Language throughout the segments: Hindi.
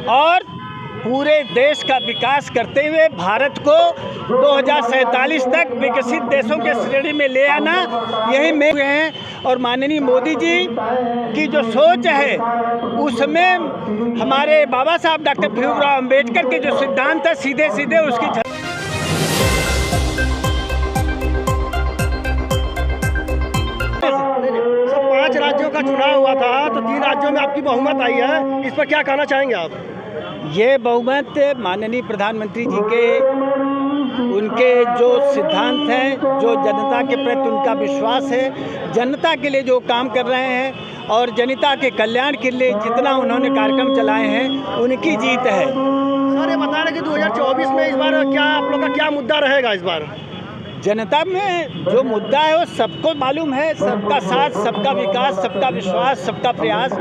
और पूरे देश का विकास करते हुए भारत को 2047 तक विकसित देशों के श्रेणी में ले आना, यही मेरे हैं। और माननीय मोदी जी की जो सोच है उसमें हमारे बाबा साहब डॉक्टर भीमराव अंबेडकर के जो सिद्धांत है सीधे सीधे उसकी 5 राज्यों का चुनाव हुआ था तो 3 राज्यों में आपकी बहुमत आई है, इस पर क्या कहना चाहेंगे आप? ये बहुमत माननीय प्रधानमंत्री जी के उनके जो सिद्धांत हैं, जो जनता के प्रति उनका विश्वास है, जनता के लिए जो काम कर रहे हैं और जनता के कल्याण के लिए जितना उन्होंने कार्यक्रम चलाए हैं उनकी जीत है। सर ये बता रहे कि 2024 में इस बार क्या आप लोग का क्या मुद्दा रहेगा? इस बार जनता में जो मुद्दा है वो सबको मालूम है, सबका साथ, सबका विकास, सबका विश्वास, सबका प्रयास,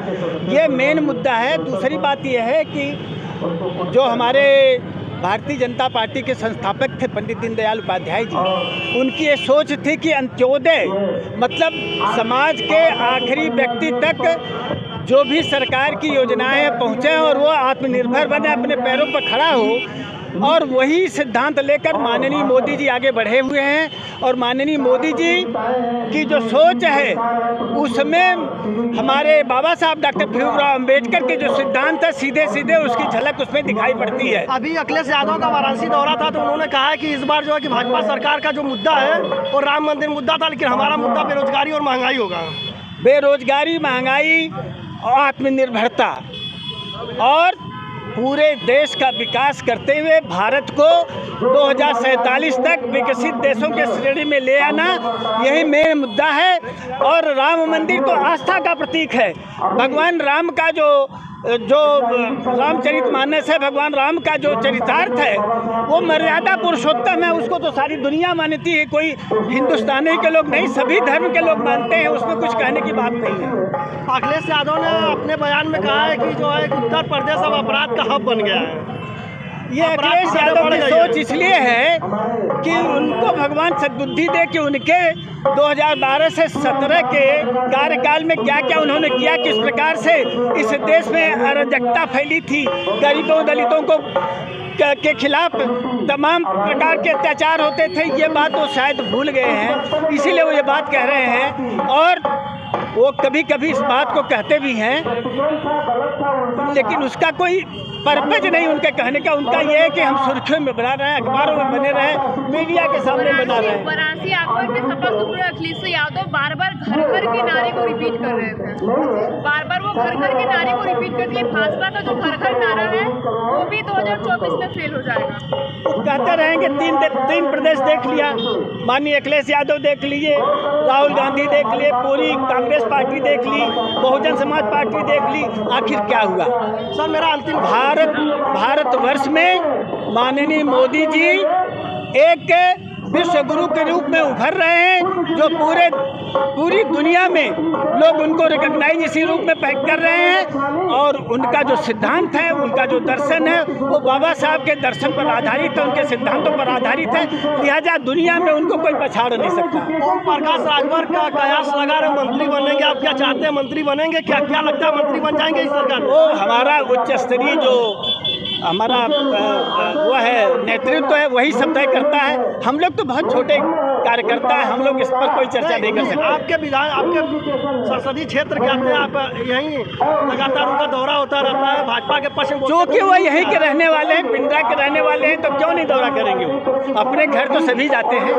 ये मेन मुद्दा है। दूसरी बात यह है कि जो हमारे भारतीय जनता पार्टी के संस्थापक थे पंडित दीनदयाल उपाध्याय जी, उनकी ये सोच थी कि अंत्योदय मतलब समाज के आखिरी व्यक्ति तक जो भी सरकार की योजनाएं पहुँचे और वो आत्मनिर्भर बने, अपने पैरों पर खड़ा हो, और वही सिद्धांत लेकर माननीय मोदी जी आगे बढ़े हुए हैं। और माननीय मोदी जी की जो सोच है उसमें हमारे बाबा साहब डॉक्टर भीमराव अंबेडकर के जो सिद्धांत है सीधे सीधे उसकी झलक उसमें दिखाई पड़ती है। अभी अखिलेश यादव का वाराणसी दौरा था तो उन्होंने कहा है कि इस बार जो है कि भाजपा सरकार का जो मुद्दा है वो राम मंदिर मुद्दा था, लेकिन हमारा मुद्दा बेरोजगारी और महंगाई होगा। बेरोजगारी, महंगाई और आत्मनिर्भरता और पूरे देश का विकास करते हुए भारत को 2047 तक विकसित देशों के श्रेणी में ले आना, यही मेन मुद्दा है। और राम मंदिर तो आस्था का प्रतीक है। भगवान राम का जो रामचरितमानस है, भगवान राम का जो चरितार्थ है वो मर्यादा पुरुषोत्तम है, उसको तो सारी दुनिया मानती है, कोई हिंदुस्तानी के लोग नहीं, सभी धर्म के लोग मानते हैं, उसमें कुछ कहने की बात नहीं है। अखिलेश यादव ने अपने बयान में कहा है कि जो है उत्तर प्रदेश अब अपराध का हब बन गया है। ये अखिलेश यादव की सोच इसलिए है कि उनको भगवान सद्बुद्धि दे कि उनके 2012 से 17 के कार्यकाल में क्या क्या उन्होंने किया, किस प्रकार से इस देश में अराजकता फैली थी, गरीबों दलितों को के खिलाफ तमाम प्रकार के अत्याचार होते थे, ये बात वो शायद भूल गए हैं, इसीलिए वो ये बात कह रहे हैं। और वो कभी कभी इस बात को कहते भी हैं लेकिन उसका कोई पर्पज नहीं उनके कहने का। उनका ये है कि हम सुर्खियों में बना रहे हैं, अखबारों में बने रहे, मीडिया के सामने बना रहे हैं। वाराणसी आगमन में सपा सुप्रीमो अखिलेश यादव बार बार घर घर के नारे को रिपीट कर रहे थे, बार बार वो घर घर के नारे को रिपीट कर दिए। भाजपा का जो घर घर नारा है वो भी 2024 में फेल हो जाएगा। वो कहते रहेंगे 3 प्रदेश देख लिया, माननीय अखिलेश यादव देख लिए, राहुल गांधी देख लिए, पूरी कांग्रेस पार्टी देख ली, बहुजन समाज पार्टी देख ली, आखिर क्या हुआ? सर मेरा अंतिम भारतवर्ष में माननीय मोदी जी एक विश्व गुरु के रूप में उभर रहे हैं, जो पूरी दुनिया में लोग उनको रिकॉग्नाइज इसी रूप में पैक कर रहे हैं। और उनका जो सिद्धांत है, उनका जो दर्शन है वो बाबा साहब के दर्शन पर आधारित है, उनके सिद्धांतों पर आधारित है, लिहाजा दुनिया में उनको कोई पछाड़ नहीं सकता। ओम प्रकाश राजभर का कयास लगा रहे मंत्री बनेंगे, आप क्या चाहते हैं मंत्री बनेंगे? क्या लगता है मंत्री बन जाएंगे इस सरकार में? वो हमारा उच्च स्तरीय जो हमारा वो है नेतृत्व है वही सब तय करता है। हम लोग तो बहुत छोटे कार्यकर्ता है, हम लोग इस पर कोई चर्चा नहीं कर सकते। आपके संसदीय क्षेत्र के आते हैं, आप यहीं लगातार उनका दौरा होता रहता है भाजपा के पक्ष में, जो कि वो यहीं के रहने वाले हैं, पिंडरा के रहने वाले हैं, तो क्यों नहीं दौरा करेंगे? वो अपने घर तो सभी जाते हैं।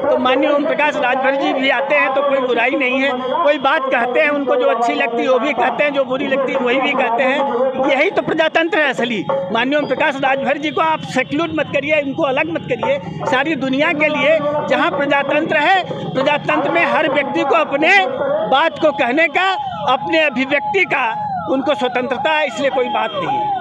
तो माननीय ओम प्रकाश राजभर जी भी आते हैं तो कोई बुराई नहीं है। कोई बात कहते हैं, उनको जो अच्छी लगती है वो भी कहते हैं, जो बुरी लगती है वही भी कहते हैं। यही तो प्रजातंत्र है असली। माननीय ओम प्रकाश राजभर जी को आप सेक्लूट मत करिए, इनको अलग मत करिए। सारी दुनिया के लिए जहाँ प्रजातंत्र है, प्रजातंत्र में हर व्यक्ति को अपने बात को कहने का, अपने अभिव्यक्ति का उनको स्वतंत्रता है, इसलिए कोई बात नहीं है।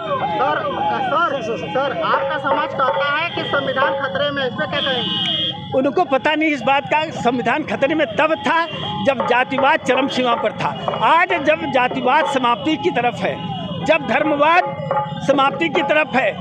सर आपका समाज कहता है कि संविधान खतरे में, इसमें क्या कहेंगे? उनको पता नहीं इस बात का। संविधान खतरे में तब था जब जातिवाद चरम सीमा पर था। आज जब जातिवाद समाप्ति की तरफ है, जब धर्मवाद समाप्ति की तरफ है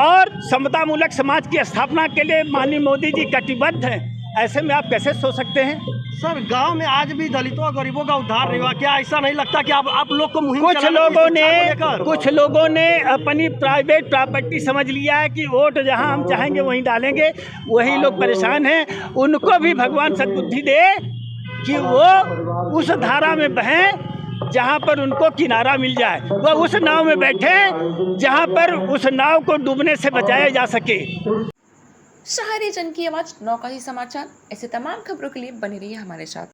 और समतामूलक समाज की स्थापना के लिए माननीय मोदी जी कटिबद्ध हैं, ऐसे में आप कैसे सोच सकते हैं? सर गांव में आज भी दलितों और गरीबों का उद्धार नहीं हुआ। क्या ऐसा नहीं लगता कि आप लोग को मुहिम कुछ चलाना लोगों चाहिए शिक्षा को लेकर? कुछ लोगों ने अपनी प्राइवेट प्रॉपर्टी समझ लिया है कि वोट जहां हम चाहेंगे वहीं डालेंगे। वही लोग परेशान हैं। उनको भी भगवान सद्बुद्धि दे कि वो उस धारा में बहें जहां पर उनको किनारा मिल जाए, वो उस नाव में बैठे जहां पर उस नाव को डूबने से बचाया जा सके। शहरी जन की आवाज नौका ही समाचार। ऐसे तमाम खबरों के लिए बने रहिए हमारे साथ।